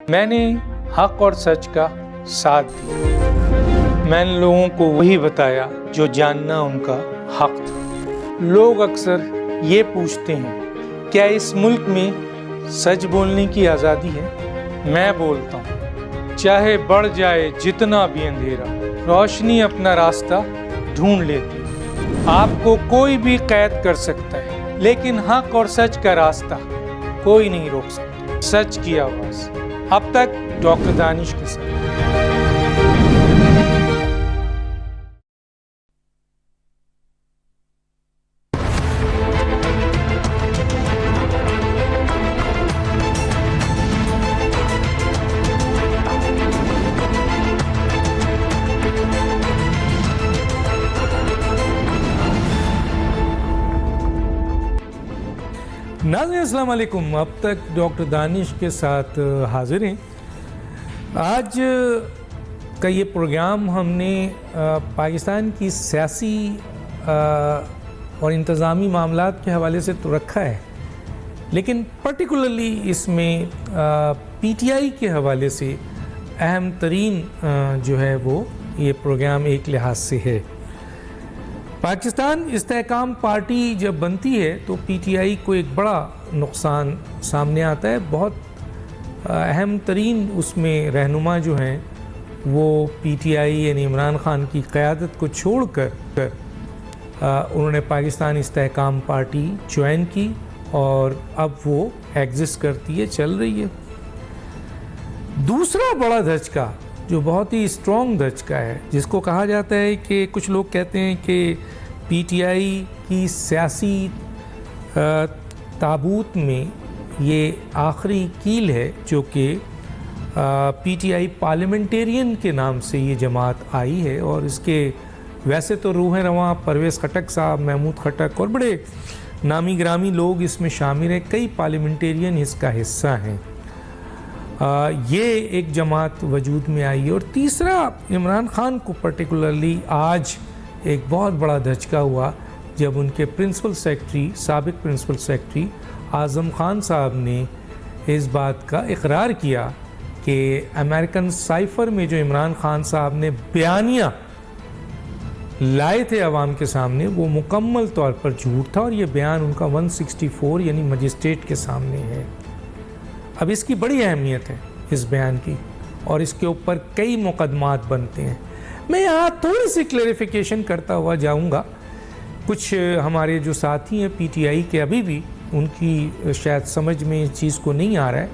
میں نے حق اور سچ کا ساتھ دیا۔ میں نے لوگوں کو وہی بتایا جو جاننا ان کا حق تھا۔ لوگ اکثر یہ پوچھتے ہیں کیا اس ملک میں سچ بولنے کی آزادی ہے؟ میں بولتا ہوں چاہے بڑھ جائے جتنا بھی اندھیرا، روشنی اپنا راستہ ڈھونڈ لیتی ہے۔ آپ کو کوئی بھی قید کر سکتا ہے لیکن حق اور سچ کا راستہ کوئی نہیں روک سکتا۔ سچ کی آواز۔ اب تک ڈاکٹر دانش کے ساتھ۔ ناظرین السلام علیکم، اب تک ڈاکٹر دانش کے ساتھ حاضر ہیں۔ آج کا یہ پروگرام ہم نے پاکستان کی سیاسی اور انتظامی معاملات کے حوالے سے تو رکھا ہے، لیکن پرٹیکولرلی اس میں پی ٹی آئی کے حوالے سے اہم ترین جو ہے وہ یہ پروگرام ایک لحاظ سے ہے۔ پاکستان استحکام پارٹی جب بنتی ہے تو پی ٹی آئی کو ایک بڑا نقصان سامنے آتا ہے۔ بہت اہم ترین اس میں رہنما جو ہیں وہ پی ٹی آئی یعنی عمران خان کی قیادت کو چھوڑ کر انہوں نے پاکستان استحکام پارٹی جوائن کی اور اب وہ ایگزسٹ کرتی ہے، چل رہی ہے۔ دوسرا بڑا دھچکا جو بہت ہی اسٹرانگ دھچکا ہے، جس کو کہا جاتا ہے کہ کچھ لوگ کہتے ہیں کہ پی ٹی آئی کی سیاسی تابوت میں یہ آخری کیل ہے، جو کہ پی ٹی آئی پارلیمنٹیرین کے نام سے یہ جماعت آئی ہے، اور اس کے ویسے تو روح رواں پرویز خٹک صاحب، محمود خٹک اور بڑے نامی گرامی لوگ اس میں شامل ہیں، کئی پارلیمنٹیرین اس کا حصہ ہیں۔ یہ ایک جماعت وجود میں آئی ہے۔ اور تیسرا، عمران خان کو پرٹیکولرلی آج ایک بہت بڑا دھچکا ہوا جب ان کے پرنسپل سیکرٹری، سابق پرنسپل سیکرٹری اعظم خان صاحب نے اس بات کا اقرار کیا کہ امریکن سائفر میں جو عمران خان صاحب نے بیانیہ لائے تھے عوام کے سامنے، وہ مکمل طور پر جھوٹ تھا، اور یہ بیان ان کا 164 یعنی مجسٹریٹ کے سامنے ہے۔ اب اس کی بڑی اہمیت ہے اس بیان کی، اور اس کے اوپر کئی مقدمات بنتے ہیں۔ میں یہاں تھوڑی سی کلیریفیکیشن کرتا ہوا جاؤں گا۔ کچھ ہمارے جو ساتھی ہیں پی ٹی آئی کے، ابھی بھی ان کی شاید سمجھ میں اس چیز کو نہیں آ رہا ہے،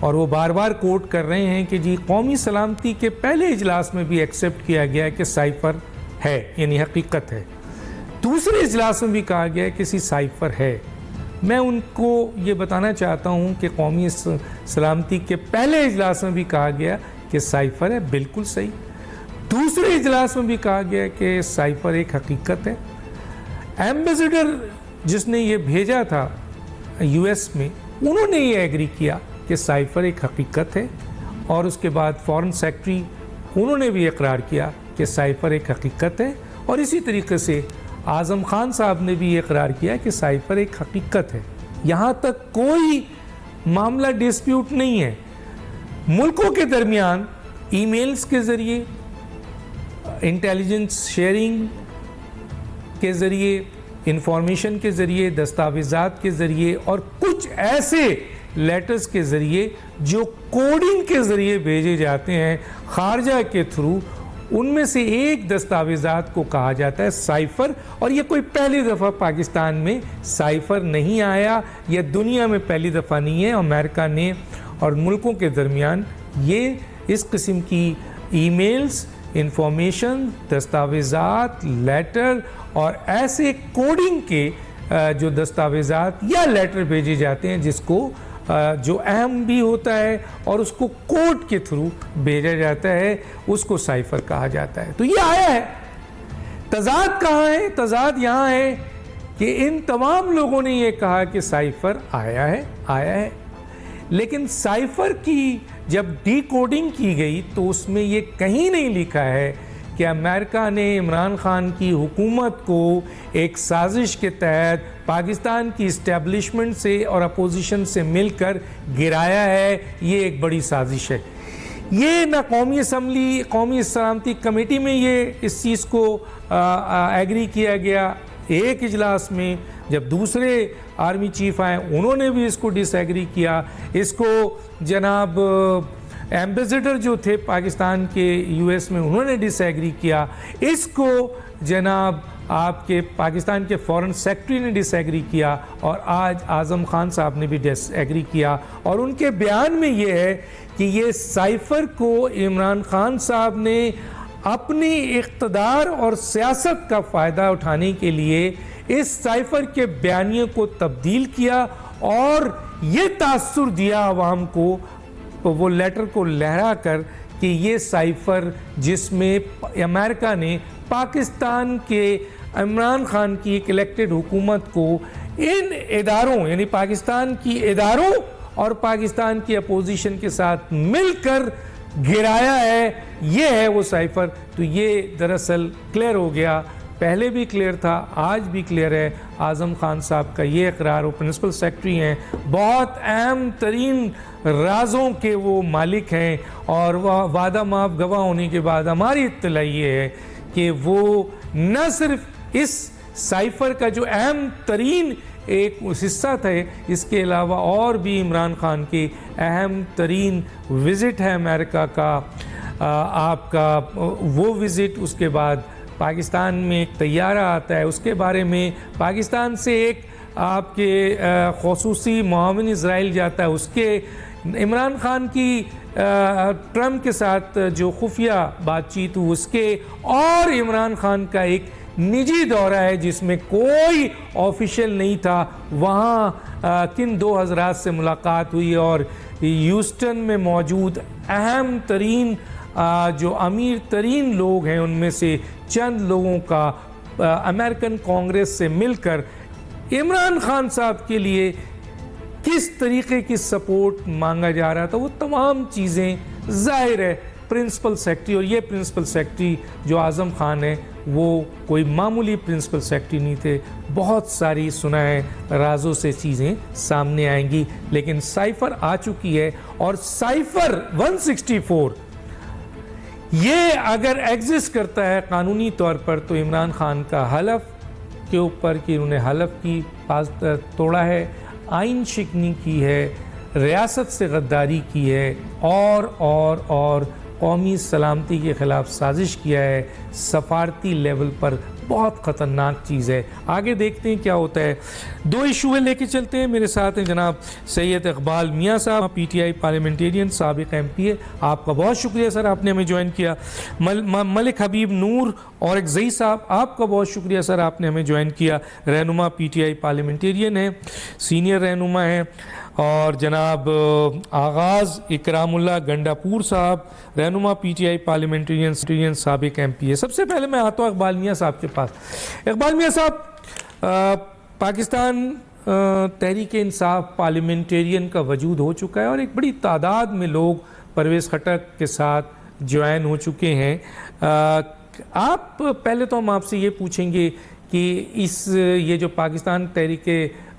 اور وہ بار بار کوٹ کر رہے ہیں کہ جی قومی سلامتی کے پہلے اجلاس میں بھی ایکسیپٹ کیا گیا ہے کہ سائفر ہے، یعنی حقیقت ہے۔ دوسرے اجلاس میں بھی کہا گیا ہے کہ سائفر ہے۔ میں ان کو یہ بتانا چاہتا ہوں کہ قومی سلامتی کے پہلے اجلاس میں بھی کہا گیا کہ سائفر ہے، بالکل صحیح۔ دوسرے اجلاس میں بھی کہا گیا کہ سائفر ایک حقیقت ہے۔ ایمبیسڈر جس نے یہ بھیجا تھا یو ایس میں، انہوں نے یہ ایگری کیا کہ سائفر ایک حقیقت ہے، اور اس کے بعد فارن سیکرٹری انہوں نے بھی اقرار کیا کہ سائفر ایک حقیقت ہے، اور اسی طریقے سے اعظم خان صاحب نے بھی یہ اقرار کیا کہ سائفر ایک حقیقت ہے۔ یہاں تک کوئی معاملہ ڈسپیوٹ نہیں ہے۔ ملکوں کے درمیان ای میلز کے ذریعے، انٹیلیجنس شیئرنگ کے ذریعے، انفارمیشن کے ذریعے، دستاویزات کے ذریعے، اور کچھ ایسے لیٹرز کے ذریعے جو کوڈنگ کے ذریعے بھیجے جاتے ہیں خارجہ کے تھرو، ان میں سے ایک دستاویزات کو کہا جاتا ہے سائفر۔ اور یہ کوئی پہلی دفعہ پاکستان میں سائفر نہیں آیا، یہ دنیا میں پہلی دفعہ نہیں ہے۔ امریکہ نے اور ملکوں کے درمیان یہ اس قسم کی ای میلز، انفارمیشن، دستاویزات، لیٹر اور ایسے کوڈنگ کے جو دستاویزات یا لیٹر بھیجے جاتے ہیں جس کو جو اہم بھی ہوتا ہے اور اس کو کوڈ کے تھرو بھیجا جاتا ہے، اس کو سائفر کہا جاتا ہے۔ تو یہ آیا ہے۔ تضاد کہاں ہے؟ تضاد یہاں ہے کہ ان تمام لوگوں نے یہ کہا کہ سائفر آیا ہے، لیکن سائفر کی جب ڈی کوڈنگ کی گئی تو اس میں یہ کہیں نہیں لکھا ہے کہ امریکہ نے عمران خان کی حکومت کو ایک سازش کے تحت پاکستان کی اسٹیبلشمنٹ سے اور اپوزیشن سے مل کر گرایا ہے. یہ ایک بڑی سازش ہے. یہ نہ قومی اسمبلی قومی سلامتی کمیٹی میں یہ اس چیز کو ایگری کیا گیا ایک اجلاس میں، جب دوسرے آرمی چیف آئے انہوں نے بھی اس کو ڈس ایگری کیا. اس کو جناب ایمبیسڈر جو تھے پاکستان کے یو ایس میں انہوں نے ڈس ایگری کیا. اس کو جناب آپ کے پاکستان کے فورن سیکرٹری نے ڈس ایگری کیا، اور آج اعظم خان صاحب نے بھی ڈس ایگری کیا. اور ان کے بیان میں یہ ہے کہ یہ سائفر کو عمران خان صاحب نے اپنی اقتدار اور سیاست کا فائدہ اٹھانے کے لیے اس سائفر کے بیانیے کو تبدیل کیا اور یہ تاثر دیا عوام کو وہ لیٹر کو لہرا کر کہ یہ سائفر جس میں امریکہ نے پاکستان کے عمران خان کی ایک الیکٹڈ حکومت کو ان اداروں یعنی پاکستان کی اداروں اور پاکستان کی اپوزیشن کے ساتھ مل کر گرایا ہے، یہ ہے وہ سائفر. تو یہ دراصل کلیئر ہو گیا، پہلے بھی کلیئر تھا، آج بھی کلیئر ہے. اعظم خان صاحب کا یہ اقرار، وہ پرنسپل سیکرٹری ہیں، بہت اہم ترین رازوں کے وہ مالک ہیں، اور وہ وعدہ معاف گواہ ہونے کے بعد ہماری اطلاع یہ ہے کہ وہ نہ صرف اس سائفر کا جو اہم ترین ایک حصہ تھا، اس کے علاوہ اور بھی عمران خان کی اہم ترین وزٹ ہے امریکہ کا، آپ کا وہ وزٹ، اس کے بعد پاکستان میں ایک طیارہ آتا ہے، اس کے بارے میں پاکستان سے ایک آپ کے خصوصی معاون اسرائیل جاتا ہے، اس کے عمران خان کی ٹرمپ کے ساتھ جو خفیہ بات چیت ہو اس کے، اور عمران خان کا ایک نجی دورہ ہے جس میں کوئی آفیشیل نہیں تھا. وہاں کن دو حضرات سے ملاقات ہوئی اور ہیوسٹن میں موجود اہم ترین جو امیر ترین لوگ ہیں ان میں سے چند لوگوں کا امریکن کانگریس سے مل کر عمران خان صاحب کے لیے کس طریقے کی سپورٹ مانگا جا رہا تھا، وہ تمام چیزیں ظاہر ہے پرنسپل سیکرٹری، اور یہ پرنسپل سیکرٹری جو اعظم خان ہے وہ کوئی معمولی پرنسپل سیکرٹری نہیں تھے. بہت ساری سنائے رازوں سے چیزیں سامنے آئیں گی، لیکن سائفر آ چکی ہے. اور سائفر 164 یہ اگر ایگزسٹ کرتا ہے قانونی طور پر تو عمران خان کا حلف کے اوپر کہ انہوں نے حلف کی توڑا ہے، آئین شکنی کی ہے، ریاست سے غداری کی ہے، اور قومی سلامتی کے خلاف سازش کیا ہے. سفارتی لیول پر بہت خطرناک چیز ہے. آگے دیکھتے ہیں کیا ہوتا ہے. دو ایشویں لے کے چلتے ہیں. میرے ساتھ ہیں جناب سید اقبال میاں صاحب، پی ٹی آئی پارلیمنٹیرین، سابق ایم پی ہے. آپ کا بہت شکریہ سر، آپ نے ہمیں جوائن کیا. ملک حبیب نور اور ایک زئی صاحب، آپ کا بہت شکریہ سر، آپ نے ہمیں جوائن کیا. رہنما پی ٹی آئی پارلیمنٹیرین ہیں، سینئر رہنما ہیں. اور جناب آغاز اکرام اللہ گنڈاپور صاحب، رہنما پی ٹی آئی پارلیمنٹیرین، سابق ایم پی ہے. سب سے پہلے میں آتا ہوں اقبال میاں صاحب کے پاس. اقبال میاں صاحب، پاکستان تحریک انصاف پارلیمنٹیرین کا وجود ہو چکا ہے اور ایک بڑی تعداد میں لوگ پرویز خٹک کے ساتھ جوائن ہو چکے ہیں. آپ پہلے تو ہم آپ سے یہ پوچھیں گے کہ یہ جو پاکستان تحریک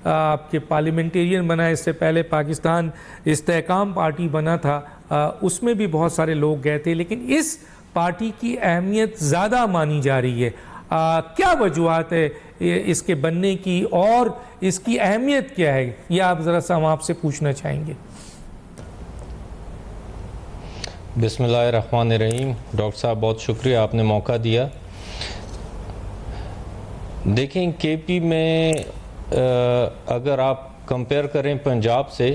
آپ کے پارلیمنٹیرین بنا ہے، اس سے پہلے پاکستان استحکام پارٹی بنا تھا، اس میں بھی بہت سارے لوگ گئے تھے، لیکن اس پارٹی کی اہمیت زیادہ مانی جا رہی ہے. کیا وجوہات ہے اس کے بننے کی اور اس کی اہمیت کیا ہے؟ یہ آپ ذرا سا ہم آپ سے پوچھنا چاہیں گے. بسم اللہ الرحمن الرحیم. ڈاکٹر صاحب بہت شکریہ، آپ نے موقع دیا. دیکھیں کے پی میں اگر آپ کمپیئر کریں پنجاب سے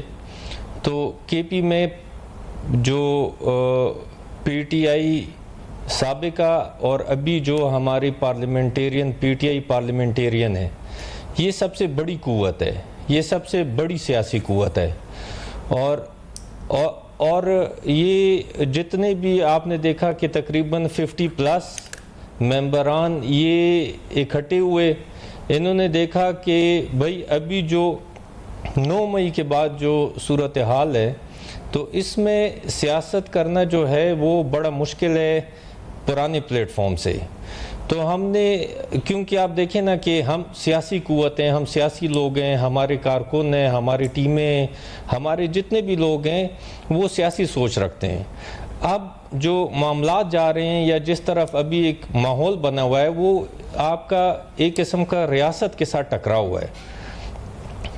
تو کے پی میں جو پی ٹی آئی سابقہ اور ابھی جو ہماری parliamentarian P T I parliamentarian ہے، یہ سب سے بڑی قوت ہے، یہ سب سے بڑی سیاسی قوت ہے. اور یہ جتنے بھی آپ نے دیکھا کہ تقریباً 50+ ممبران یہ اکٹھے ہوئے، انہوں نے دیکھا کہ بھائی ابھی جو 9 مئی کے بعد جو صورتحال ہے تو اس میں سیاست کرنا جو ہے وہ بڑا مشکل ہے. پرانے پلیٹ فارم سے. تو ہم نے, کیونکہ آپ دیکھیں نا کہ ہم سیاسی قوت ہیں, ہم سیاسی لوگ ہیں, ہمارے کارکن ہیں, ہماری ٹیمیں, ہمارے جتنے بھی لوگ ہیں وہ سیاسی سوچ رکھتے ہیں. اب جو معاملات جا رہے ہیں یا جس طرف ابھی ایک ماحول بنا ہوا ہے وہ آپ کا ایک قسم کا ریاست کے ساتھ ٹکراؤ ہوا ہے.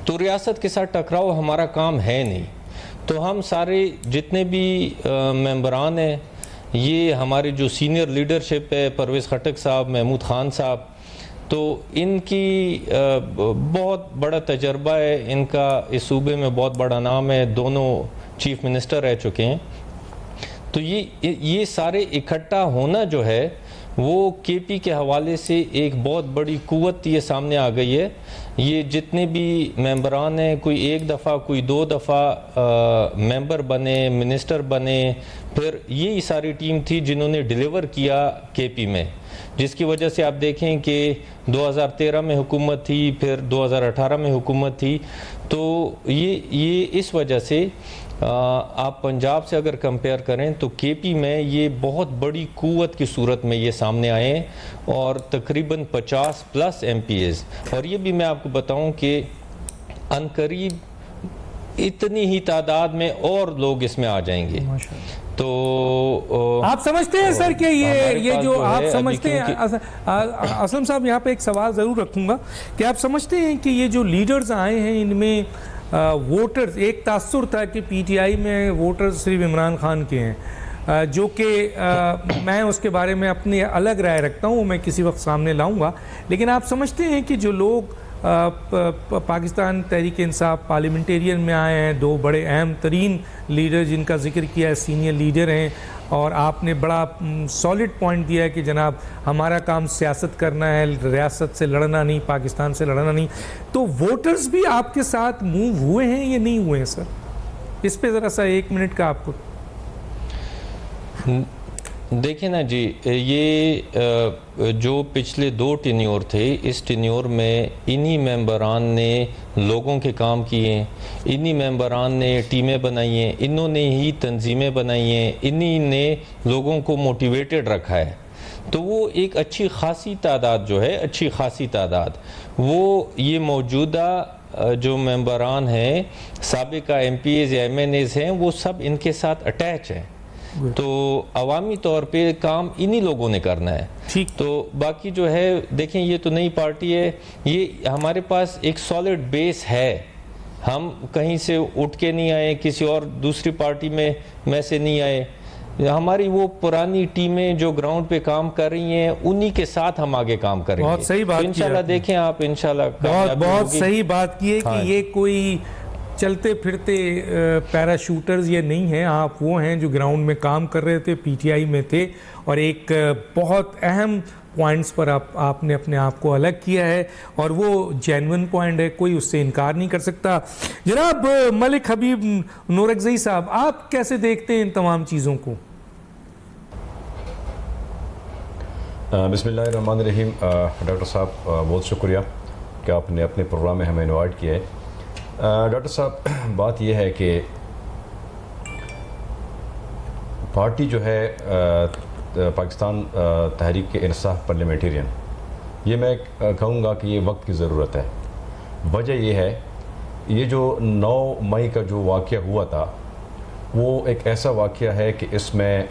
تو ریاست کے ساتھ ٹکراؤ ہمارا کام ہے نہیں. تو ہم سارے جتنے بھی ممبران ہیں, یہ ہمارے جو سینئر لیڈرشپ ہے, پرویز خٹک صاحب, محمود خان صاحب, تو ان کی بہت بڑا تجربہ ہے, ان کا اس صوبے میں بہت بڑا نام ہے, دونوں چیف منسٹر رہ چکے ہیں. تو یہ سارے اکٹھا ہونا جو ہے وہ کے پی کے حوالے سے ایک بہت بڑی قوت یہ سامنے آ گئی ہے. یہ جتنے بھی ممبران ہیں, کوئی ایک دفعہ کوئی 2 دفعہ ممبر بنے, منسٹر بنے, پھر یہی ساری ٹیم تھی جنہوں نے ڈیلیور کیا کے پی میں, جس کی وجہ سے آپ دیکھیں کہ 2013 میں حکومت تھی, پھر 2018 میں حکومت تھی. تو یہ اس وجہ سے آپ پنجاب سے اگر کمپیئر کریں تو کے پی میں یہ بہت بڑی قوت کی صورت میں یہ سامنے آئے ہیں, اور تقریباً 50+ ایم پی ایز. اور یہ بھی میں آپ کو بتاؤں کہ عنقریب اتنی ہی تعداد میں اور لوگ اس میں آ جائیں گے. تو آپ سمجھتے ہیں سر کہ یہ جو آپ سمجھتے ہیں, اسلم صاحب یہاں پہ ایک سوال ضرور رکھوں گا, کہ آپ سمجھتے ہیں کہ یہ جو لیڈرز آئے ہیں ان میں ووٹرز, ایک تاثر تھا کہ پی ٹی آئی میں ووٹرز صرف عمران خان کے ہیں, جو کہ میں اس کے بارے میں اپنی الگ رائے رکھتا ہوں, میں کسی وقت سامنے لاؤں گا. لیکن آپ سمجھتے ہیں کہ جو لوگ پاکستان تحریک انصاف پارلیمنٹیرین میں آئے ہیں, 2 بڑے اہم ترین لیڈر جن کا ذکر کیا ہے, سینئر لیڈر ہیں, اور آپ نے بڑا سالڈ پوائنٹ دیا ہے کہ جناب ہمارا کام سیاست کرنا ہے, ریاست سے لڑنا نہیں, پاکستان سے لڑنا نہیں, تو ووٹرز بھی آپ کے ساتھ موو ہوئے ہیں یا نہیں ہوئے ہیں سر؟ اس پہ ذرا سا 1 منٹ کا آپ کو. دیکھیں نا جی, یہ جو پچھلے 2 ٹینیور تھے, اس ٹینیور میں انہی ممبران نے لوگوں کے کام کیے ہیں, انہی ممبران نے ٹیمیں بنائی ہیں, انہوں نے ہی تنظیمیں بنائی ہیں, انہی نے لوگوں کو موٹیویٹڈ رکھا ہے. تو وہ ایک اچھی خاصی تعداد جو ہے, اچھی خاصی تعداد, وہ یہ موجودہ جو ممبران ہیں, سابقہ ایم پی ایز یا ایم این ایز ہیں, وہ سب ان کے ساتھ اٹیچ ہیں. تو عوامی طور پہ کام انہی لوگوں نے کرنا ہے. تو باقی جو ہے دیکھیں, یہ تو نئی پارٹی ہے, یہ ہمارے پاس ایک سالڈ بیس ہے, ہم کہیں سے اٹھ کے نہیں آئے, کسی اور دوسری پارٹی میں سے نہیں آئے. ہماری وہ پرانی ٹیمیں جو گراؤنڈ پہ کام کر رہی ہیں, انہی کے ساتھ ہم آگے کام کریں گے. بہت صحیح بات کی, انشاءاللہ دیکھیں آپ, انشاءاللہ بہت صحیح بات کی ہے کہ یہ کوئی چلتے پھرتے پیراشوٹرز یہ نہیں ہیں, آپ وہ ہیں جو گراؤنڈ میں کام کر رہے تھے, پی ٹی آئی میں تھے, اور ایک بہت اہم پوائنٹس پر آپ نے اپنے آپ کو الگ کیا ہے, اور وہ جینون پوائنٹ ہے, کوئی اس سے انکار نہیں کر سکتا. جناب ملک حبیب نورکزئی صاحب, آپ کیسے دیکھتے ہیں ان تمام چیزوں کو؟ بسم اللہ الرحمن الرحیم. ڈاکٹر صاحب بہت شکریہ کہ آپ نے اپنے پروگرام میں ہمیں انوائٹ کیا ہے. ڈاکٹر صاحب, بات یہ ہے کہ پارٹی جو ہے پاکستان تحریک انصاف پارلیمنٹیرین, یہ میں کہوں گا کہ یہ وقت کی ضرورت ہے. وجہ یہ ہے, یہ جو 9 مئی کا جو واقعہ ہوا تھا وہ ایک ایسا واقعہ ہے کہ اس میں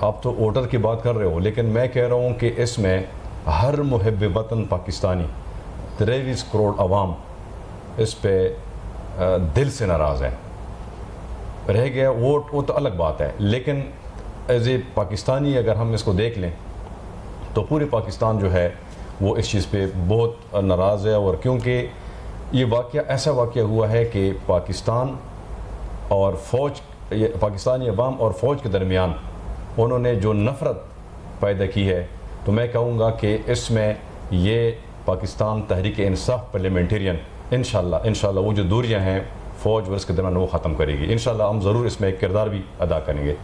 آپ تو ووٹر کی بات کر رہے ہو, لیکن میں کہہ رہا ہوں کہ اس میں ہر محب وطن پاکستانی 23 کروڑ عوام اس پہ دل سے ناراض ہے. رہ گیا ووٹ وہ تو الگ بات ہے, لیکن ایز اے پاکستانی اگر ہم اس کو دیکھ لیں تو پورے پاکستان جو ہے وہ اس چیز پہ بہت ناراض ہے. اور کیونکہ یہ واقعہ ایسا واقعہ ہوا ہے کہ پاکستان اور فوج, پاکستانی عوام اور فوج کے درمیان انہوں نے جو نفرت پیدا کی ہے, تو میں کہوں گا کہ اس میں یہ پاکستان تحریک انصاف پارلیمنٹیرین انشاءاللہ وہ جو دوریاں ہیں فوج ورس کے درمیان وہ ختم کرے گی. انشاءاللہ ہم ضرور اس میں ایک کردار بھی ادا کریں گے.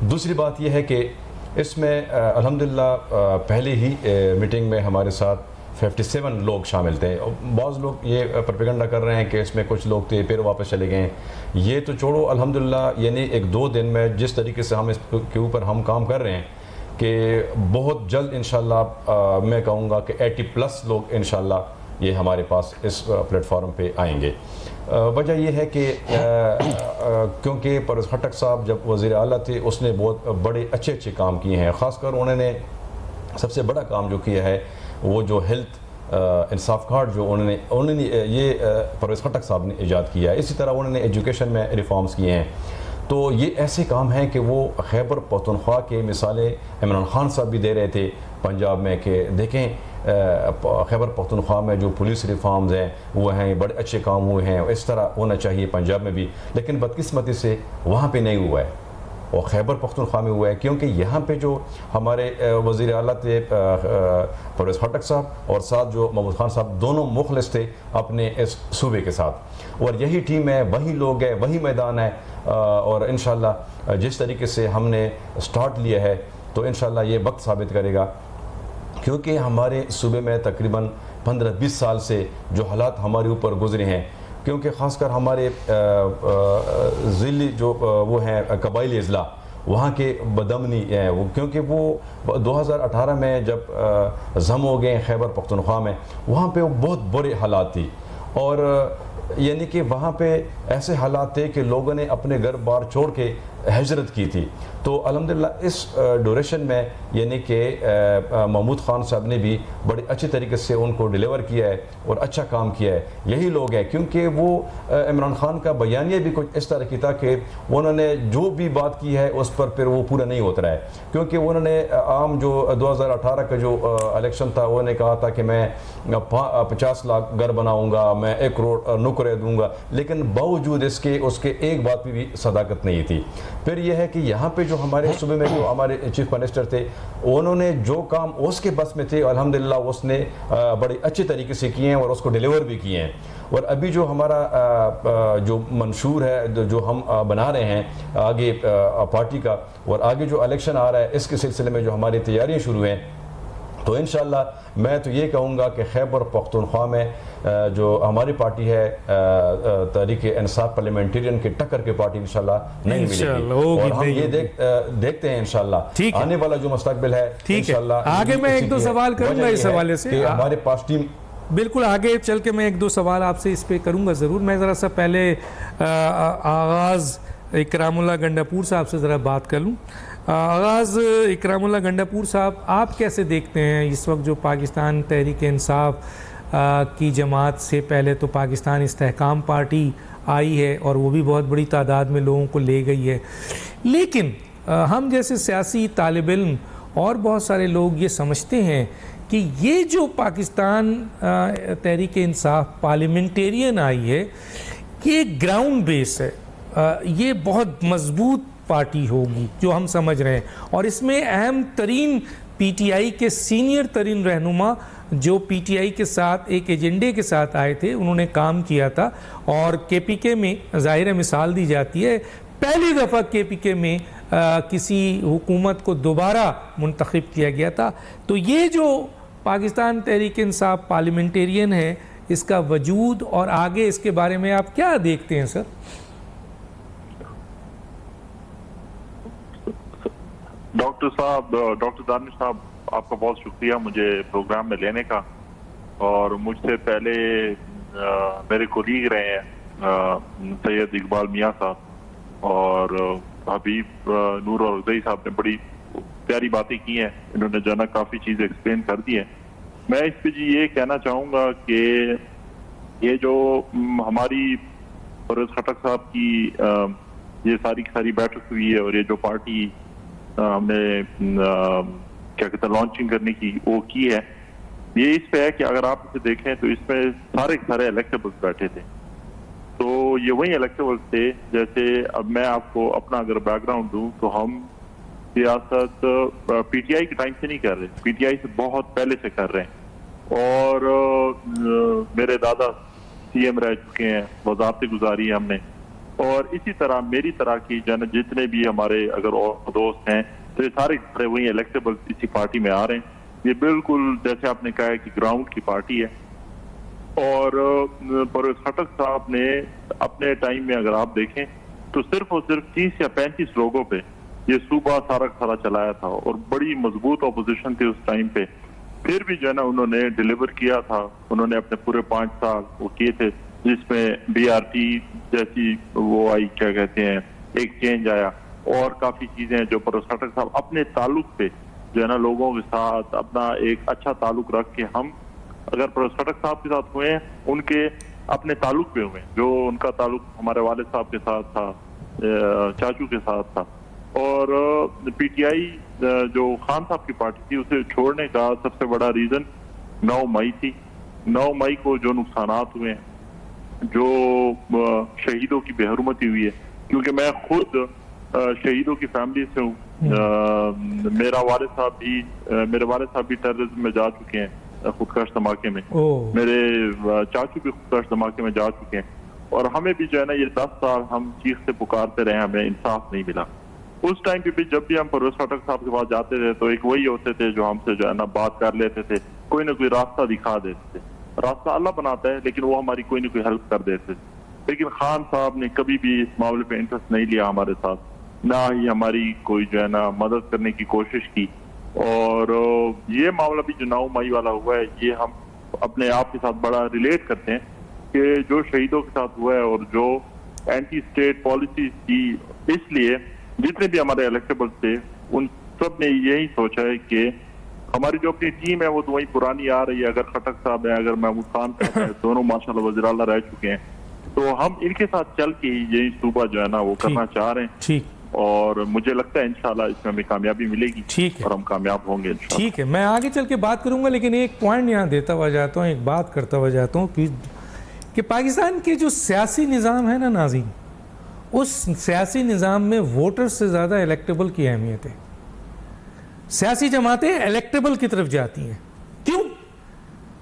دوسری بات یہ ہے کہ اس میں الحمدللہ پہلے ہی میٹنگ میں ہمارے ساتھ 57 لوگ شامل تھے. بعض لوگ یہ پروپیگنڈا کر رہے ہیں کہ اس میں کچھ لوگ تھے پھر واپس چلے گئے ہیں. یہ تو چھوڑو, الحمدللہ یعنی 1-2 دن میں جس طریقے سے ہم اس کے اوپر ہم کام کر رہے ہیں, کہ بہت جلد انشاءاللہ میں کہوں گا کہ 80+ لوگ انشاءاللہ یہ ہمارے پاس اس پلیٹ فارم پہ آئیں گے. وجہ یہ ہے کہ کیونکہ پرویز خٹک صاحب جب وزیر اعلیٰ تھے اس نے بہت بڑے اچھے کام کیے ہیں. خاص کر انہوں نے سب سے بڑا کام جو کیا ہے وہ جو ہیلتھ انصاف کارڈ جو انہوں نے یہ پرویز خٹک صاحب نے ایجاد کیا ہے. اسی طرح انہوں نے ایجوکیشن میں ریفارمز کیے ہیں. تو یہ ایسے کام ہیں کہ وہ خیبر پختونخوا کے مثالیں عمران خان صاحب بھی دے رہے تھے پنجاب میں کہ دیکھیں خیبر پختونخوا میں جو پولیس ریفارمز ہیں وہ ہیں بڑے اچھے کام ہوئے ہیں, اس طرح ہونا چاہیے پنجاب میں بھی. لیکن بدقسمتی سے وہاں پہ نہیں ہوا ہے اور خیبر پختونخوا میں ہوا ہے, کیونکہ یہاں پہ جو ہمارے وزیر اعلیٰ تھے پرویز خٹک صاحب اور ساتھ جو محمود خان صاحب دونوں مخلص تھے اپنے اس صوبے کے ساتھ, اور یہی ٹیم ہے, وہی لوگ ہیں, وہی میدان ہے. اور انشاءاللہ جس طریقے سے ہم نے سٹارٹ لیا ہے تو انشاءاللہ یہ وقت ثابت کرے گا, کیونکہ ہمارے صوبے میں تقریباً 15-20 سال سے جو حالات ہمارے اوپر گزرے ہیں, کیونکہ خاص کر ہمارے ضلعی جو وہ ہیں قبائلی اضلاع وہاں کے بدامنی ہیں وہ, کیونکہ وہ 2018 میں جب ضم ہو گئے خیبر پختونخوا میں, وہاں پہ وہ بہت برے حالات تھی. اور یعنی کہ وہاں پہ ایسے حالات تھے کہ لوگوں نے اپنے گھر بار چھوڑ کے ہجرت کی تھی. تو الحمدللہ اس ڈوریشن میں یعنی کہ محمود خان صاحب نے بھی بڑے اچھے طریقے سے ان کو ڈیلیور کیا ہے اور اچھا کام کیا ہے. یہی لوگ ہیں, کیونکہ وہ عمران خان کا بیانیہ بھی کچھ اس طرح کی تھا کہ انہوں نے جو بھی بات کی ہے اس پر پھر وہ پورا نہیں ہوتا رہا ہے, کیونکہ انہوں نے عام جو 2018 کا جو الیکشن تھا انہوں نے کہا تھا کہ میں 50 لاکھ گھر بناؤں گا, میں 1 کروڑ نوکریاں دوں گا, لیکن باوجود اس کے ایک بات پہ بھی صداقت نہیں تھی. پھر یہ ہے کہ یہاں پہ جو ہمارے صوبے میں جو ہمارے چیف منسٹر تھے انہوں نے جو کام اس کے بس میں تھے الحمدللہ اس نے بڑے اچھے طریقے سے کیے ہیں اور اس کو ڈیلیور بھی کیے ہیں. اور ابھی جو ہمارا جو منشور ہے جو ہم بنا رہے ہیں آگے پارٹی کا, اور آگے جو الیکشن آ رہا ہے اس کے سلسلے میں جو ہماری تیاریاں شروع ہیں, تو انشاءاللہ میں تو یہ کہوں گا کہ خیبر پختونخوا میں جو ہماری پارٹی ہے تحریک انصاف پارلیمنٹرین کے ٹکر کے پارٹی انشاءاللہ نہیں ملے گی. اور ہم یہ دیکھتے ہیں انشاءاللہ آنے والا جو مستقبل ہے انشاءاللہ. آگے میں 1-2 سوال کروں گا اس حوالے سے, کہ ہمارے پاس ٹیم بالکل آگے چل کے میں 1-2 سوال آپ سے اس پہ کروں گا ضرور. میں ذرا سا پہلے آغاز اکرام اللہ گنڈاپور صاحب سے ذرا بات کر لوں. آغاز اکرام اللہ گنڈاپور صاحب, آپ کیسے دیکھتے ہیں اس وقت جو پاکستان تحریک انصاف کی جماعت سے پہلے تو پاکستان استحکام پارٹی آئی ہے اور وہ بھی بہت بڑی تعداد میں لوگوں کو لے گئی ہے, لیکن ہم جیسے سیاسی طالب علم اور بہت سارے لوگ یہ سمجھتے ہیں کہ یہ جو پاکستان تحریک انصاف پارلیمنٹیرین آئی ہے یہ گراؤنڈ بیس ہے, یہ بہت مضبوط پارٹی ہوگی جو ہم سمجھ رہے ہیں, اور اس میں اہم ترین پی ٹی آئی کے سینئر ترین رہنما جو پی ٹی آئی کے ساتھ ایک ایجنڈے کے ساتھ آئے تھے انہوں نے کام کیا تھا, اور کے پی کے میں ظاہر مثال دی جاتی ہے پہلی دفعہ کے پی کے میں کسی حکومت کو دوبارہ منتخب کیا گیا تھا. تو یہ جو پاکستان تحریک انصاف پارلیمنٹیرین ہے اس کا وجود اور آگے اس کے بارے میں آپ کیا دیکھتے ہیں سر؟ ڈاکٹر صاحب, ڈاکٹر دانش صاحب, آپ کا بہت شکریہ مجھے پروگرام میں لینے کا. اور مجھ سے پہلے میرے کولیگ رہے ہیں سید اقبال میاں صاحب اور حبیب نور اور ادئی صاحب نے بڑی پیاری باتیں کی ہیں, انہوں نے جو ہے نا کافی چیزیں ایکسپلین کر دی ہیں. میں اس پہ یہ کہنا چاہوں گا کہ یہ جو ہماری پرویز خٹک صاحب کی یہ ساری کی ساری بیٹھک ہوئی ہے اور یہ جو پارٹی ہم نے کیا کہتے ہیں لانچنگ کرنے کی وہ کی ہے, یہ اس پہ ہے کہ اگر آپ اسے دیکھیں تو اس میں سارے الیکٹیبلز بیٹھے تھے. تو یہ وہی الیکٹیبلز تھے جیسے اب میں آپ کو اپنا اگر بیک گراؤنڈ دوں تو ہم سیاست پی ٹی آئی کے ٹائم سے نہیں کر رہے, پی ٹی آئی سے بہت پہلے سے کر رہے ہیں. اور میرے دادا سی ایم رہ چکے ہیں, وزارتیں گزاری ہیں ہم نے, اور اسی طرح میری طرح کی جتنے بھی ہمارے اگر اور دوست ہیں تو یہ سارے وہی الیکٹیبل اسی پارٹی میں آ رہے ہیں. یہ بالکل جیسے آپ نے کہا ہے کہ گراؤنڈ کی پارٹی ہے. اور پرویز خٹک صاحب نے اپنے ٹائم میں اگر آپ دیکھیں تو صرف اور صرف 30 یا 35 لوگوں پہ یہ صوبہ سارا سارا چلایا تھا اور بڑی مضبوط اپوزیشن تھی اس ٹائم پہ، پھر بھی جو ہے نا انہوں نے ڈیلیور کیا تھا. انہوں نے اپنے پورے 5 سال وہ کیے تھے، جس میں BRT جیسی وہ آئی، کیا کہتے ہیں، ایک چینج آیا اور کافی چیزیں جو پرویز خٹک صاحب اپنے تعلق پہ جو ہے نا لوگوں کے ساتھ اپنا ایک اچھا تعلق رکھ کے، ہم اگر پرویز خٹک صاحب کے ساتھ ہوئے ہیں ان کے اپنے تعلق پہ ہوئے، جو ان کا تعلق ہمارے والد صاحب کے ساتھ تھا، چاچو کے ساتھ تھا. اور PTI جو خان صاحب کی پارٹی تھی اسے چھوڑنے کا سب سے بڑا ریزن 9 مئی تھی. 9 مئی کو جو نقصانات ہوئے ہیں، جو شہیدوں کی بے حرمتی ہوئی ہے، کیونکہ میں خود شہیدوں کی فیملی سے ہوں. میرے والد صاحب بھی ٹیررزم میں جا چکے ہیں، خودکش دھماکے میں. میرے چاچو بھی خودکش دھماکے میں جا چکے ہیں. اور ہمیں بھی جو ہے نا یہ 10 سال ہم چیختے پکارتے رہے، ہمیں انصاف نہیں ملا. اس ٹائم پہ بھی جب بھی ہم پرویز خٹک صاحب کے پاس جاتے تھے تو ایک وہی ہوتے تھے جو ہم سے جو ہے نا بات کر لیتے تھے، کوئی نہ کوئی راستہ دکھا دیتے تھے. راستہ اللہ بناتا ہے لیکن وہ ہماری کوئی نہ کوئی ہیلپ کر دیتے تھے. لیکن خان صاحب نے کبھی بھی اس معاملے پہ انٹرسٹ نہیں لیا ہمارے ساتھ، نہ ہی ہماری کوئی جو ہے نا مدد کرنے کی کوشش کی. اور یہ معاملہ بھی جو 9 مئی والا ہوا ہے، یہ ہم اپنے آپ کے ساتھ بڑا ریلیٹ کرتے ہیں کہ جو شہیدوں کے ساتھ ہوا ہے اور جو اینٹی اسٹیٹ پالیسیز کی، اس لیے جتنے بھی ہمارے الیکٹیبلز تھے ان سب نے یہی سوچا ہے کہ ہماری جو اپنی ٹیم ہے وہ تو وہی پرانی آ رہی ہے. اگر خٹک صاحب ہیں، اگر محمود خان صاحب ہیں، دونوں ماشاءاللہ وزیر اعلیٰ رہ چکے ہیں، تو ہم ان کے ساتھ چل کے ہی یہی صوبہ جو ہے نا وہ کرنا چاہ رہے ہیں. اور مجھے لگتا ہے انشاءاللہ اس میں ہمیں کامیابی ملے گی اور ہم کامیاب ہوں گے انشاءاللہ. ٹھیک ہے، میں آگے چل کے بات کروں گا، لیکن ایک پوائنٹ یہاں دیتا ہوا جاتا ہوں، ایک بات کرتا ہوا جاتا ہوں کہ پاکستان کے جو سیاسی نظام ہے نا ناظرین، اس سیاسی نظام میں ووٹر سے زیادہ الیکٹیبل کی اہمیت ہے. سیاسی جماعتیں الیکٹیبل کی طرف جاتی ہیں. کیوں؟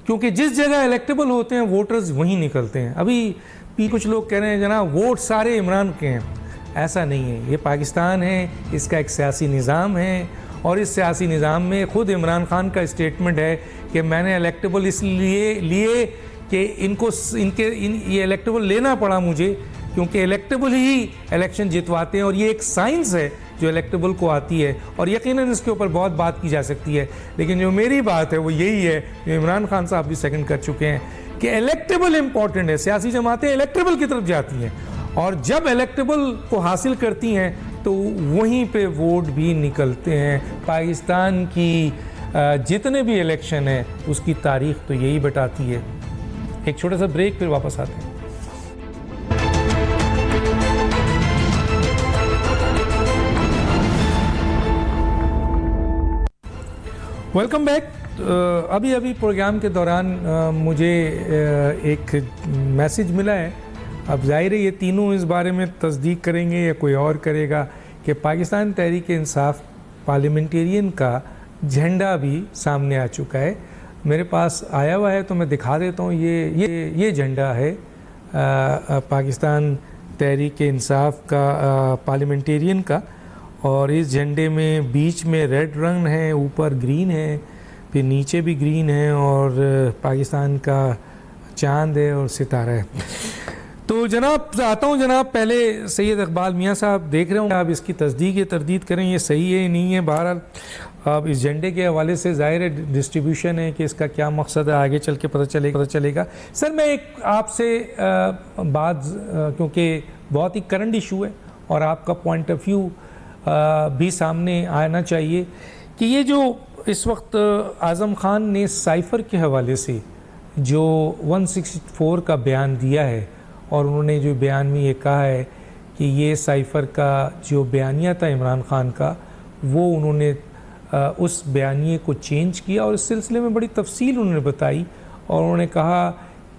کیونکہ جس جگہ الیکٹیبل ہوتے ہیں ووٹرز وہیں نکلتے ہیں. ابھی کچھ لوگ کہہ رہے ہیں جناب ووٹ سارے عمران کے ہیں. ایسا نہیں ہے. یہ پاکستان ہے، اس کا ایک سیاسی نظام ہے، اور اس سیاسی نظام میں خود عمران خان کا اسٹیٹمنٹ ہے کہ میں نے الیکٹیبل اس لیے کہ یہ الیکٹیبل لینا پڑا مجھے، کیونکہ الیکٹیبل ہی الیکشن جتواتے ہیں، اور یہ ایک سائنس ہے جو الیکٹیبل کو آتی ہے، اور یقیناً اس کے اوپر بہت بات کی جا سکتی ہے. لیکن جو میری بات ہے وہ یہی ہے جو عمران خان صاحب بھی سیکنڈ کر چکے ہیں کہ الیکٹیبل امپورٹنٹ ہے. سیاسی جماعتیں الیکٹیبل کی طرف جاتی ہیں، اور جب الیکٹیبل کو حاصل کرتی ہیں تو وہیں پہ ووٹ بھی نکلتے ہیں. پاکستان کی جتنے بھی الیکشن ہیں اس کی تاریخ تو یہی بتاتی ہے. ایک چھوٹا سا بریک، پھر واپس آتے ہیں. Welcome back. ابھی پروگرام کے دوران مجھے ایک میسیج ملا ہے. اب ظاہر ہے یہ تینوں اس بارے میں تصدیق کریں گے یا کوئی اور کرے گا کہ پاکستان تحریک انصاف پارلیمنٹیرین کا جھنڈا بھی سامنے آ چکا ہے. میرے پاس آیا ہوا ہے تو میں دکھا دیتا ہوں. یہ جھنڈا ہے پاکستان تحریک انصاف کا پارلیمنٹیرین کا، اور اس جھنڈے میں بیچ میں ریڈ رنگ ہے، اوپر گرین ہے، پھر نیچے بھی گرین ہے، اور پاکستان کا چاند ہے اور ستارہ ہے. تو جناب آتا ہوں جناب، پہلے سید اقبال میاں صاحب دیکھ رہے ہوں، آپ اس کی تصدیق یا تردید کریں یہ صحیح ہے نہیں ہے. بہرحال اب اس جھنڈے کے حوالے سے ظاہر ہے ڈسٹریبیوشن ہے کہ اس کا کیا مقصد ہے، آگے چل کے پتہ چلے گا. سر میں ایک آپ سے بات، کیونکہ بہت ہی کرنٹ ایشو ہے اور آپ کا پوائنٹ آف ویو بھی سامنے آنا چاہیے کہ یہ جو اس وقت اعظم خان نے سائفر کے حوالے سے جو 164 کا بیان دیا ہے، اور انہوں نے جو بیان میں یہ کہا ہے کہ یہ سائفر کا جو بیانیہ تھا عمران خان کا، وہ انہوں نے اس بیانیے کو چینج کیا، اور اس سلسلے میں بڑی تفصیل انہوں نے بتائی، اور انہوں نے کہا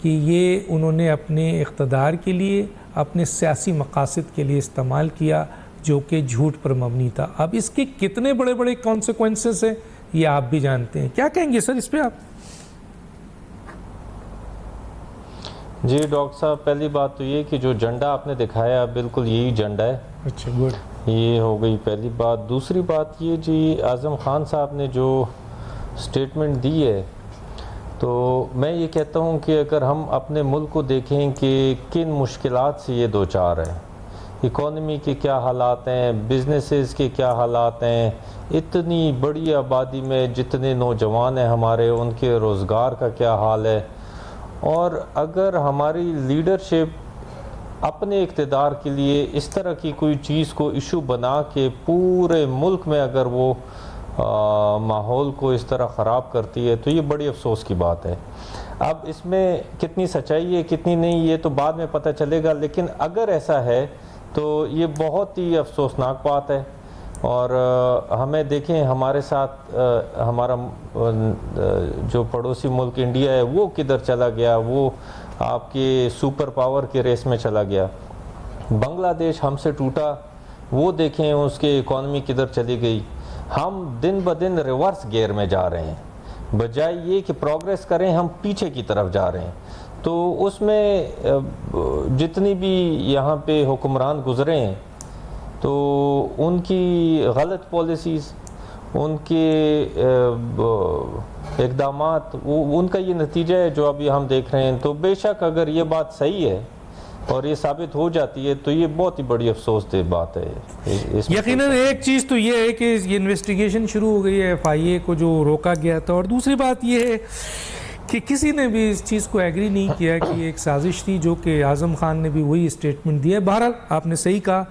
کہ یہ انہوں نے اپنے اقتدار کے لیے، اپنے سیاسی مقاصد کے لیے استعمال کیا، جو کہ جھوٹ پر مبنی تھا. اب اس کے کتنے بڑے بڑے کانسیکوینسز ہیں یہ آپ بھی جانتے ہیں. کیا کہیں گے سر اس پہ آپ؟ جی ڈاکٹر صاحب، پہلی بات تو یہ کہ جو جھنڈا آپ نے دکھایا بالکل یہی جھنڈا ہے. اچھا، گڈ. یہ ہو گئی پہلی بات. دوسری بات یہ جی اعظم خان صاحب نے جو سٹیٹمنٹ دی ہے، تو میں یہ کہتا ہوں کہ اگر ہم اپنے ملک کو دیکھیں کہ کن مشکلات سے یہ دوچار ہے، اکانومی کے کیا حالات ہیں، بزنسز کے کیا حالات ہیں، اتنی بڑی آبادی میں جتنے نوجوان ہیں ہمارے، ان کے روزگار کا کیا حال ہے. اور اگر ہماری لیڈرشپ اپنے اقتدار کے لیے اس طرح کی کوئی چیز کو ایشو بنا کے پورے ملک میں اگر وہ ماحول کو اس طرح خراب کرتی ہے تو یہ بڑی افسوس کی بات ہے. اب اس میں کتنی سچائی ہے کتنی نہیں یہ تو بعد میں پتہ چلے گا، لیکن اگر ایسا ہے تو یہ بہت ہی افسوسناک بات ہے. اور ہمیں دیکھیں ہمارے ساتھ ہمارا جو پڑوسی ملک انڈیا ہے وہ کدھر چلا گیا، وہ آپ کے سپر پاور کے ریس میں چلا گیا. بنگلہ دیش ہم سے ٹوٹا، وہ دیکھیں اس کے اکانومی کدھر چلی گئی. ہم دن بدن ریورس گیئر میں جا رہے ہیں، بجائے یہ کہ پروگریس کریں ہم پیچھے کی طرف جا رہے ہیں. تو اس میں جتنی بھی یہاں پہ حکمران گزرے ہیں تو ان کی غلط پالیسیز، ان کے اقدامات، ان کا یہ نتیجہ ہے جو ابھی ہم دیکھ رہے ہیں. تو بے شک اگر یہ بات صحیح ہے اور یہ ثابت ہو جاتی ہے تو یہ بہت ہی بڑی افسوس دہ بات ہے. یقیناً ایک چیز تو یہ ہے کہ یہ انویسٹیگیشن شروع ہو گئی ہے FIA کو جو روکا گیا تھا، اور دوسری بات یہ ہے کہ کسی نے بھی اس چیز کو ایگری نہیں کیا کہ ایک سازش تھی، جو کہ اعظم خان نے بھی وہی اسٹیٹمنٹ دیا. بہرحال آپ نے صحیح کہا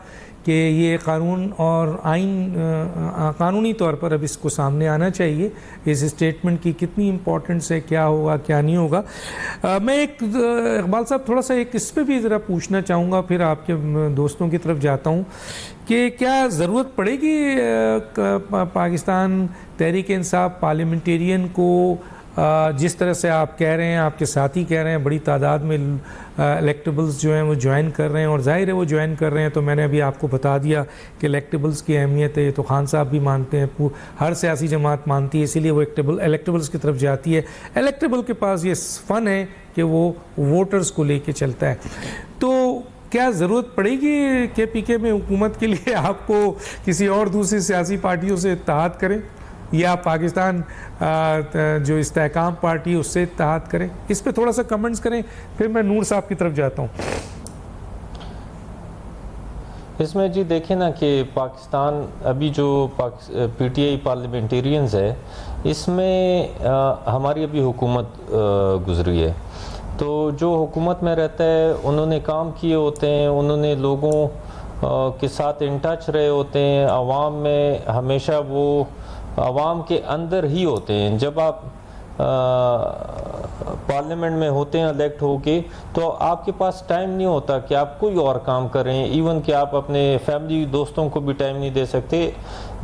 کہ یہ قانون اور آئین قانونی طور پر اب اس کو سامنے آنا چاہیے، اس اسٹیٹمنٹ کی کتنی امپورٹنس ہے، کیا ہوگا کیا نہیں ہوگا. میں ایک اقبال صاحب تھوڑا سا ایک اس پہ بھی ذرا پوچھنا چاہوں گا، پھر آپ کے دوستوں کی طرف جاتا ہوں، کہ کیا ضرورت پڑے گی پاکستان تحریک انصاف پارلیمنٹیرین کو، جس طرح سے آپ کہہ رہے ہیں، آپ کے ساتھی کہہ رہے ہیں بڑی تعداد میں الیکٹیبلز جو ہیں وہ جوائن کر رہے ہیں، اور ظاہر ہے وہ جوائن کر رہے ہیں تو میں نے ابھی آپ کو بتا دیا کہ الیکٹیبلز کی اہمیت ہے، یہ تو خان صاحب بھی مانتے ہیں، ہر سیاسی جماعت مانتی ہے، اسی لیے وہ الیکٹیبلز کی طرف جاتی ہے. الیکٹیبل کے پاس یہ فن ہے کہ وہ ووٹرز کو لے کے چلتا ہے. تو کیا ضرورت پڑے گی کہ PK میں حکومت کے لیے آپ کو کسی اور دوسری سیاسی پارٹیوں سے اتحاد کریں، یا پاکستان جو استحکام پارٹی اس سے اتحاد کریں؟ اس پہ تھوڑا سا کمنٹس کریں، پھر میں نور صاحب کی طرف جاتا ہوں. اس میں جی دیکھیں نا کہ پاکستان ابھی جو PTI پارلیمنٹیرینز ہے، اس میں ہماری ابھی حکومت گزری ہے. تو جو حکومت میں رہتا ہے انہوں نے کام کیے ہوتے ہیں، انہوں نے لوگوں کے ساتھ ان ٹچ رہے ہوتے ہیں، عوام میں ہمیشہ وہ عوام کے اندر ہی ہوتے ہیں. جب آپ پارلیمنٹ میں ہوتے ہیں الیکٹ ہو کے، تو آپ کے پاس ٹائم نہیں ہوتا کہ آپ کوئی اور کام کریں، ایون کہ آپ اپنے فیملی دوستوں کو بھی ٹائم نہیں دے سکتے.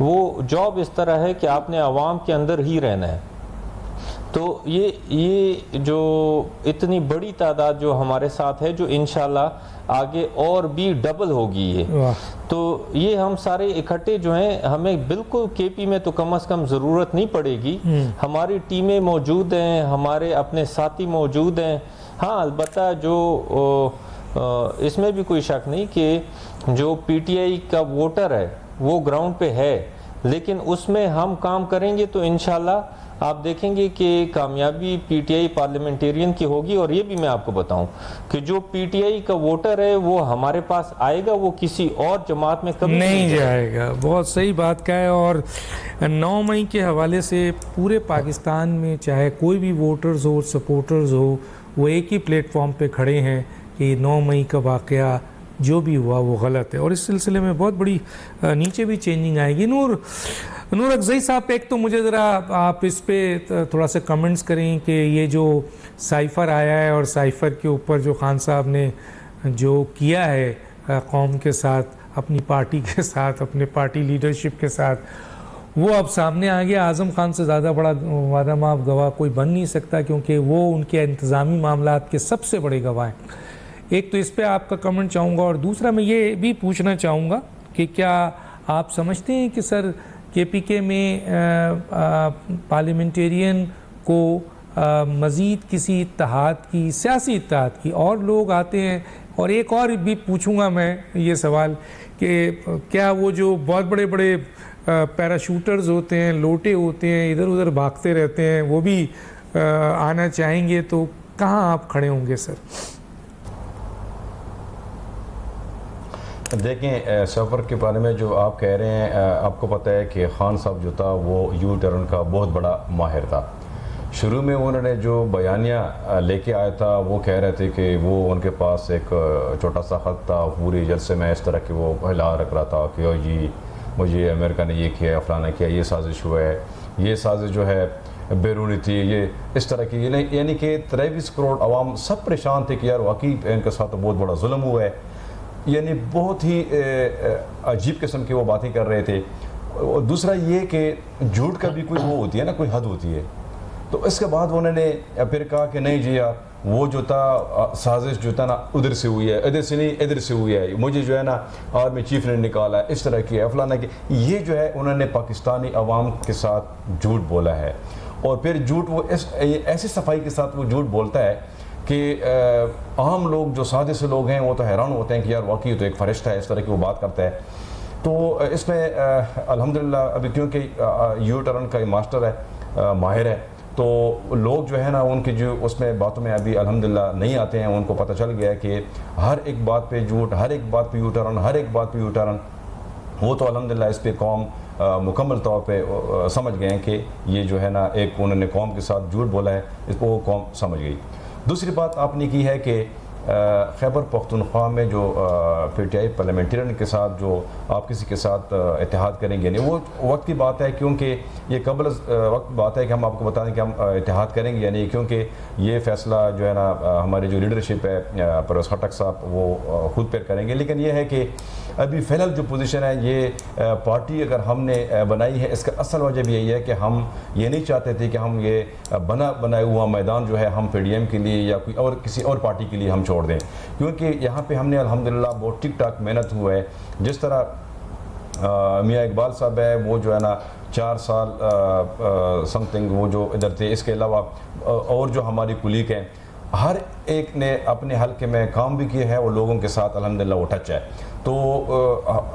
وہ جاب اس طرح ہے کہ آپ نے عوام کے اندر ہی رہنا ہے. تو یہ جو اتنی بڑی تعداد جو ہمارے ساتھ ہے، جو انشاءاللہ آگے اور بھی ڈبل ہوگی یہ، تو یہ ہم سارے اکٹھے جو ہیں، ہمیں بالکل KP میں تو کم از کم ضرورت نہیں پڑے گی. ہماری ٹیمیں موجود ہیں، ہمارے اپنے ساتھی موجود ہیں. ہاں البتہ جو اس میں بھی کوئی شک نہیں کہ جو PTI کا ووٹر ہے وہ گراؤنڈ پہ ہے، لیکن اس میں ہم کام کریں گے تو انشاءاللہ آپ دیکھیں گے کہ کامیابی PTI پارلیمنٹیرین کی ہوگی. اور یہ بھی میں آپ کو بتاؤں کہ جو PTI کا ووٹر ہے وہ ہمارے پاس آئے گا، وہ کسی اور جماعت میں کبھی نہیں جائے گا. بہت صحیح بات کہا ہے. اور 9 مئی کے حوالے سے پورے پاکستان میں چاہے کوئی بھی ووٹرز ہو، سپورٹرز ہو، وہ ایک ہی پلیٹ فارم پہ کھڑے ہیں کہ 9 مئی کا واقعہ جو بھی ہوا وہ غلط ہے، اور اس سلسلے میں بہت بڑی نیچے بھی چینجنگ آئے گی. نور اکزئی صاحب، ایک تو مجھے ذرا آپ اس پہ تھوڑا سا کمنٹس کریں کہ یہ جو سائفر آیا ہے اور سائفر کے اوپر جو خان صاحب نے جو کیا ہے قوم کے ساتھ، اپنی پارٹی کے ساتھ، اپنے پارٹی لیڈرشپ کے ساتھ، وہ اب سامنے آ گیا. اعظم خان سے زیادہ بڑا وعدہ ماف گواہ کوئی بن نہیں سکتا، کیونکہ وہ ان کے انتظامی معاملات کے سب سے بڑے گواہ ہیں. ایک تو اس پہ آپ کا کمنٹ چاہوں گا، اور دوسرا میں یہ بھی پوچھنا چاہوں گا کہ کیا آپ سمجھتے ہیں کہ سر KPK میں پارلیمنٹیرین کو مزید کسی اتحاد کی، سیاسی اتحاد کی، اور لوگ آتے ہیں؟ اور ایک اور بھی پوچھوں گا میں یہ سوال کہ کیا وہ جو بہت بڑے بڑے پیراشوٹرز ہوتے ہیں، لوٹے ہوتے ہیں، ادھر ادھر بھاگتے رہتے ہیں، وہ بھی آنا چاہیں گے تو کہاں آپ کھڑے ہوں گے سر؟ دیکھیں سفر کے بارے میں جو آپ کہہ رہے ہیں، آپ کو پتہ ہے کہ خان صاحب جو تھا وہ یو ٹرن کا بہت بڑا ماہر تھا. شروع میں انہوں نے جو بیانیہ لے کے آیا تھا وہ کہہ رہے تھے کہ وہ ان کے پاس ایک چھوٹا سا خط تھا، پورے جلسے میں اس طرح کہ وہ ہلا رکھ رہا تھا کہ جی مجھے امریکہ نے یہ کیا، فلانا کیا، یہ سازش ہوا ہے، یہ سازش جو ہے بیرونی تھی، یہ اس طرح کی. یعنی کہ 23 کروڑ عوام سب پریشان تھے کہ یار واقعی ان کے ساتھ بہت بڑا ظلم ہوا ہے. یعنی بہت ہی عجیب قسم کی وہ باتیں کر رہے تھے. اور دوسرا یہ کہ جھوٹ کا بھی کوئی وہ ہوتی ہے نا، کوئی حد ہوتی ہے. تو اس کے بعد انہوں نے پھر کہا کہ نہیں جی وہ جو تھا سازش جو تھا نا ادھر سے ہوئی ہے، ادھر سے نہیں ادھر سے ہوئی ہے، مجھے جو ہے نا آرمی چیف نے نکالا ہے، اس طرح کی ہے، فلانا کی. یہ جو ہے انہوں نے پاکستانی عوام کے ساتھ جھوٹ بولا ہے. اور پھر جھوٹ وہ ایسی صفائی کے ساتھ وہ جھوٹ بولتا ہے کہ عام لوگ جو سادے سے لوگ ہیں وہ تو حیران ہوتے ہیں کہ یار واقعی تو ایک فرشتہ ہے، اس طرح کی وہ بات کرتا ہے. تو اس میں الحمدللہ ابھی کیونکہ یو ٹرن کا ماسٹر ہے، ماہر ہے، تو لوگ جو ہے نا ان کی جو اس میں باتوں میں ابھی الحمدللہ نہیں آتے ہیں. ان کو پتہ چل گیا ہے کہ ہر ایک بات پہ جھوٹ، ہر ایک بات پہ یو ٹرن، ہر ایک بات پہ یو ٹرن. وہ تو الحمدللہ اس پہ قوم مکمل طور پہ سمجھ گئے ہیں کہ یہ جو ہے نا ایک انہوں نے قوم کے ساتھ جھوٹ بولا ہے، اس کو وہ قوم سمجھ گئی. دوسری بات آپ نے کی ہے کہ خیبر پختونخوا میں جو پی ٹی آئی پارلیمنٹرین کے ساتھ جو آپ کسی کے ساتھ اتحاد کریں گے نہیں، وہ وقت کی بات ہے، کیونکہ یہ قبل وقت بات ہے کہ ہم آپ کو بتا دیں کہ ہم اتحاد کریں گے یا نہیں، کیونکہ یہ فیصلہ جو ہے نا ہماری جو لیڈرشپ ہے پرویز خٹک صاحب وہ خود پہ کریں گے. لیکن یہ ہے کہ ابھی فی الحال جو پوزیشن ہے یہ پارٹی اگر ہم نے بنائی ہے، اس کا اصل وجہ بھی یہی ہے کہ ہم یہ نہیں چاہتے تھے کہ ہم یہ بنایا ہوا میدان جو ہے ہم پی ڈی ایم کے لیے یا کوئی اور کسی اور پارٹی کے لیے ہم چھوڑ دیں، کیونکہ یہاں پہ ہم نے الحمدللہ بہت ٹک ٹاک محنت ہوا ہے. جس طرح میاں اقبال صاحب ہے وہ جو ہے نا 4 سال سم تھنگ وہ جو ادھر تھے، اس کے علاوہ اور جو ہماری کولیگ ہیں ہر ایک نے اپنے حلقے میں کام بھی کیا ہے اور لوگوں کے ساتھ الحمدللہ وہ ٹچ ہے. تو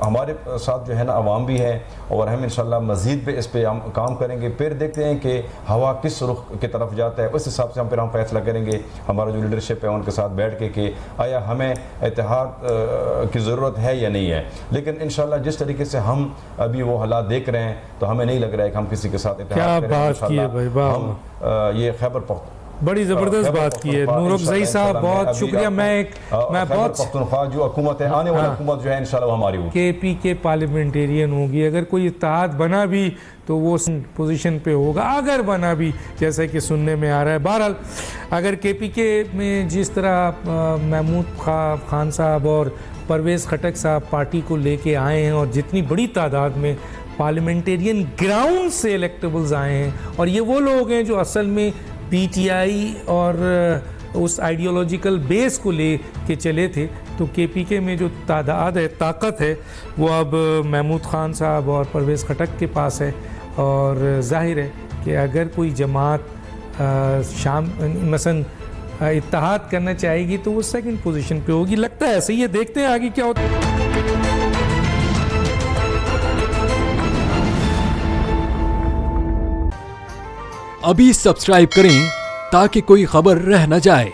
ہمارے ساتھ جو ہے نا عوام بھی ہے اور ہم انشاءاللہ مزید بھی اس پہ ہم کام کریں گے. پھر دیکھتے ہیں کہ ہوا کس رخ کی طرف جاتا ہے، اس حساب سے ہم فیصلہ کریں گے ہمارا جو لیڈرشپ ہے ان کے ساتھ بیٹھ کے کہ آیا ہمیں اتحاد کی ضرورت ہے یا نہیں ہے. لیکن انشاءاللہ جس طریقے سے ہم ابھی وہ حالات دیکھ رہے ہیں تو ہمیں نہیں لگ رہا ہے کہ ہم کسی کے ساتھ اتحاد کریں. ہم یہ خیبر پختونخوا بڑی زبردست بات کی ہے نور افزائی صاحب، بہت شکریہ. میں بہت پختونخوا جو حکومت ہے آنے والی حکومت جو ہے انشاءاللہ ہماری ہوگی، کے پی کے پارلیمنٹیرین ہوگی. اگر کوئی اتحاد بنا بھی تو وہ پوزیشن پہ ہوگا، اگر بنا بھی جیسا کہ سننے میں آ رہا ہے. بہرحال اگر کے پی کے میں جس طرح محمود خان صاحب اور پرویز خٹک صاحب پارٹی کو لے کے آئے ہیں اور جتنی بڑی تعداد میں پارلیمنٹیرین گراؤنڈ سے الیکٹیبلز آئے ہیں، اور یہ وہ لوگ ہیں جو اصل میں پی ٹی آئی اور اس آئیڈیولوجیکل بیس کو لے کے چلے تھے، تو کے پی کے میں جو تعداد ہے، طاقت ہے، وہ اب محمود خان صاحب اور پرویز خٹک کے پاس ہے. اور ظاہر ہے کہ اگر کوئی جماعت مثلا اتحاد کرنا چاہے گی تو وہ سیکنڈ پوزیشن پہ ہوگی. لگتا ہے ایسے ہی ہے، دیکھتے ہیں آگے کیا ہوتا ہے. ابھی سبسکرائب کریں تاکہ کوئی خبر رہ نہ جائے.